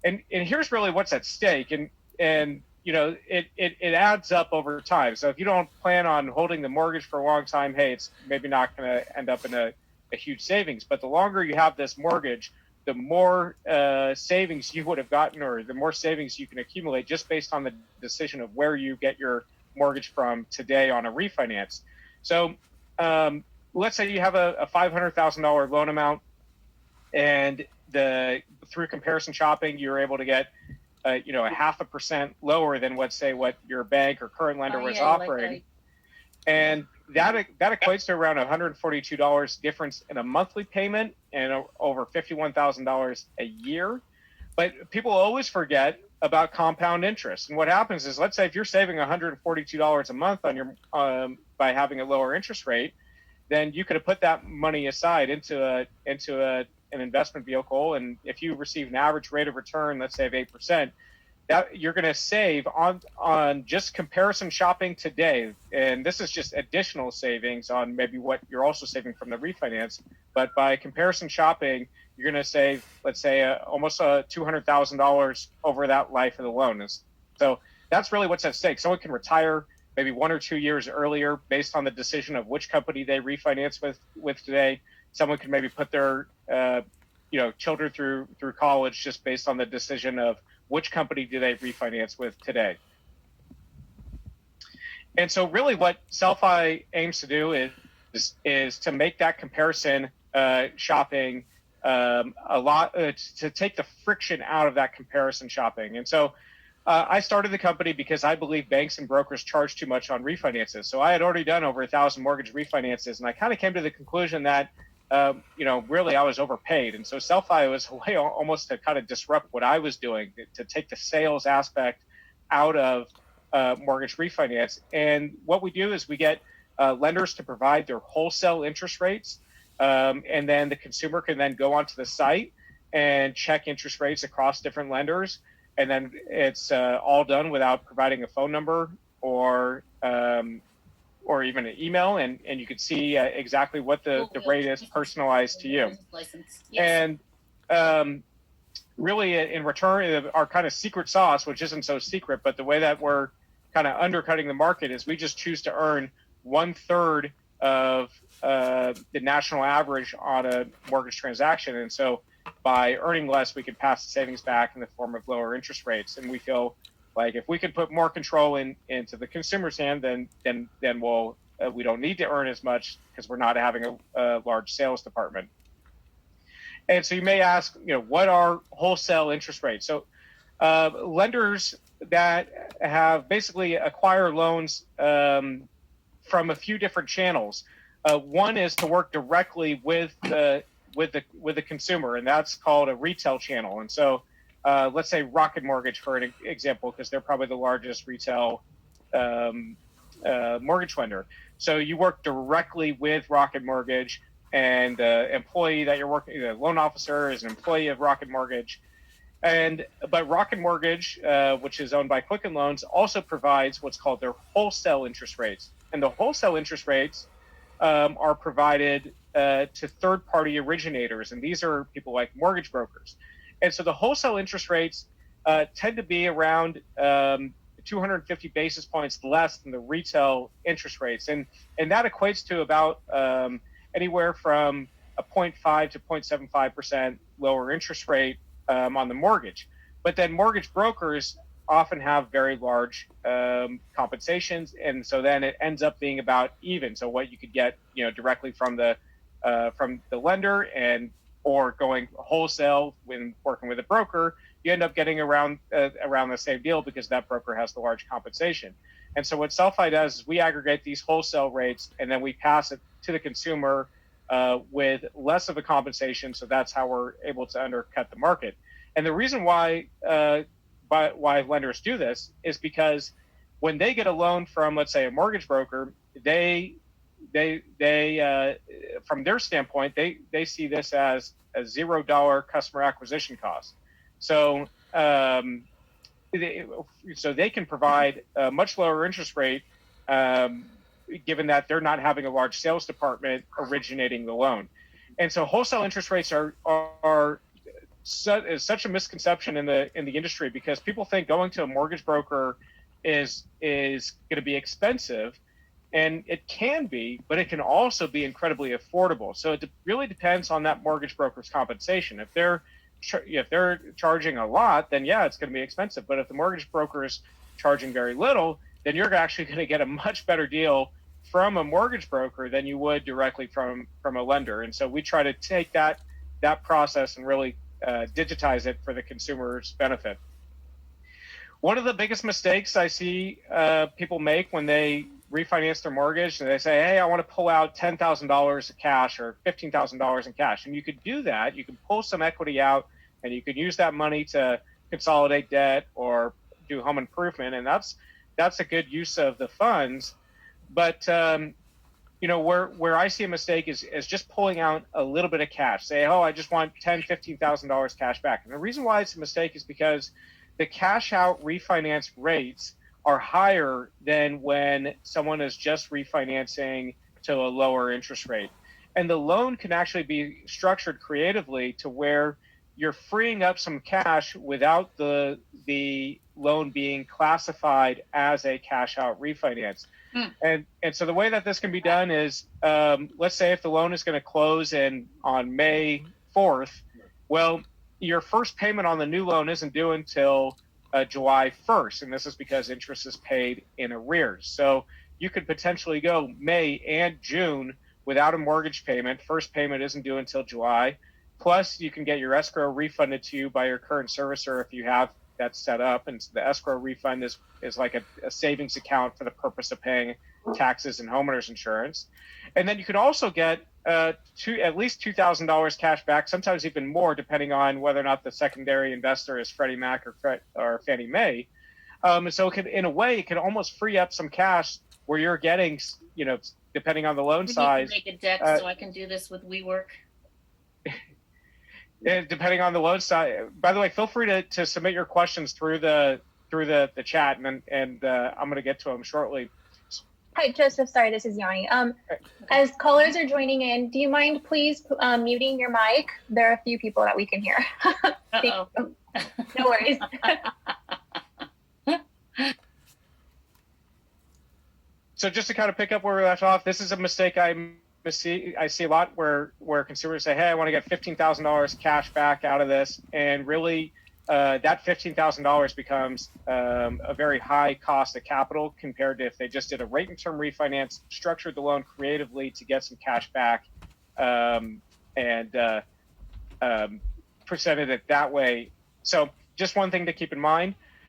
And here's really what's at stake. And it adds up over time. So if you don't plan on holding the mortgage for a long time, hey, it's maybe not going to end up in a huge savings. But the longer you have this mortgage, the more savings you would have gotten, or the more savings you can accumulate just based on the decision of where you get your mortgage from today on a refinance. So let's say you have a $500,000 loan amount, and through comparison shopping, you're able to get a 0.5% lower than, let's say, what your bank or current lender was offering. And that equates to around $142 difference in a monthly payment and over $51,000 a year. But people always forget about compound interest. And what happens is, let's say if you're saving $142 a month on your by having a lower interest rate, then you could have put that money aside into an investment vehicle. And if you receive an average rate of return, let's say of 8%, that you're going to save on just comparison shopping today. And this is just additional savings on maybe what you're also saving from the refinance. But by comparison shopping, you're going to save, let's say, almost $200,000 over that life of the loan. So that's really what's at stake. Someone can retire maybe 1 or 2 years earlier based on the decision of which company they refinance with today. Someone can maybe put their children through college just based on the decision of which company do they refinance with today. And so really what SELFi aims to do is to make that comparison shopping to take the friction out of that comparison shopping. And so I started the company because I believe banks and brokers charge too much on refinances. So I had already done over 1,000 mortgage refinances, and I kind of came to the conclusion that really I was overpaid. And so SELFi was a way almost to kind of disrupt what I was doing, to take the sales aspect out of mortgage refinance. And what we do is we get lenders to provide their wholesale interest rates. And then the consumer can then go onto the site and check interest rates across different lenders. And then it's all done without providing a phone number or even an email, and you can see exactly what the rate is personalized to you. And really, in return, our kind of secret sauce, which isn't so secret, but the way that we're kind of undercutting the market is we just choose to earn 1/3 of the national average on a mortgage transaction. And so by earning less, we can pass the savings back in the form of lower interest rates. And we feel like if we could put more control into the consumer's hand, then we don't need to earn as much because we're not having a large sales department. And so you may ask, what are wholesale interest rates? So lenders that have basically acquire loans from a few different channels. One is to work directly with the consumer, and that's called a retail channel. And so let's say Rocket Mortgage, for an example, because they're probably the largest retail mortgage lender. So you work directly with Rocket Mortgage, and the employee that you're working, the loan officer is an employee of Rocket Mortgage. But Rocket Mortgage, which is owned by Quicken Loans, also provides what's called their wholesale interest rates. And the wholesale interest rates are provided to third-party originators, and these are people like mortgage brokers. And so the wholesale interest rates tend to be around 250 basis points less than the retail interest rates, and that equates to about anywhere from a 0.5 to 0.75% lower interest rate on the mortgage. But then mortgage brokers often have very large compensations, and so then it ends up being about even. So what you could get, directly from the lender or going wholesale when working with a broker, you end up getting around the same deal because that broker has the large compensation. And so what SELFi does is we aggregate these wholesale rates and then we pass it to the consumer with less of a compensation. So that's how we're able to undercut the market. And the reason why lenders do this is because when they get a loan from, let's say, a mortgage broker, they from their standpoint, they see this as a $0 customer acquisition cost. So they can provide a much lower interest rate, given that they're not having a large sales department originating the loan. And so wholesale interest rates are such a misconception in the industry, because people think going to a mortgage broker is going to be expensive, and it can be, but it can also be incredibly affordable. So it really depends on that mortgage broker's compensation. If they're charging a lot, then yeah, it's going to be expensive. But if the mortgage broker is charging very little, then you're actually going to get a much better deal from a mortgage broker than you would directly from a lender. And so we try to take that process and really digitize it for the consumer's benefit. One of the biggest mistakes I see people make when they refinance their mortgage, and they say, hey, I want to pull out $10,000 of cash or $15,000 in cash. And you could do that. You can pull some equity out, and you could use that money to consolidate debt or do home improvement. And that's a good use of the funds. But where I see a mistake is just pulling out a little bit of cash. Say, oh, I just want $10,000, $15,000 cash back. And the reason why it's a mistake is because the cash out refinance rates are higher than when someone is just refinancing to a lower interest rate. And the loan can actually be structured creatively to where you're freeing up some cash without the loan being classified as a cash out refinance. And so the way that this can be done is, let's say if the loan is going to close on May 4th, well, your first payment on the new loan isn't due until July 1st, and this is because interest is paid in arrears. So you could potentially go May and June without a mortgage payment. First payment isn't due until July. Plus, you can get your escrow refunded to you by your current servicer if you have that set up. And so the escrow refund is like a savings account for the purpose of paying taxes and homeowners insurance. And then you could also get at least $2,000 cash back, sometimes even more, depending on whether or not the secondary investor is Freddie Mac or Fannie Mae. And so in a way, it can almost free up some cash where you're getting, depending on the loan size. Make a deck so I can do this with WeWork. Depending on the loan size. By the way, feel free to submit your questions through the chat, and I'm going to get to them shortly. Hi, Joseph. Sorry, this is Yanni. As callers are joining in, do you mind please muting your mic? There are a few people that we can hear. No worries. So just to kind of pick up where we left off, this is a mistake I see a lot where consumers say, hey, I want to get $15,000 cash back out of this. And really, that $15,000 becomes a very high cost of capital compared to if they just did a rate and term refinance, structured the loan creatively to get some cash back, and presented it that way. So just one thing to keep in mind,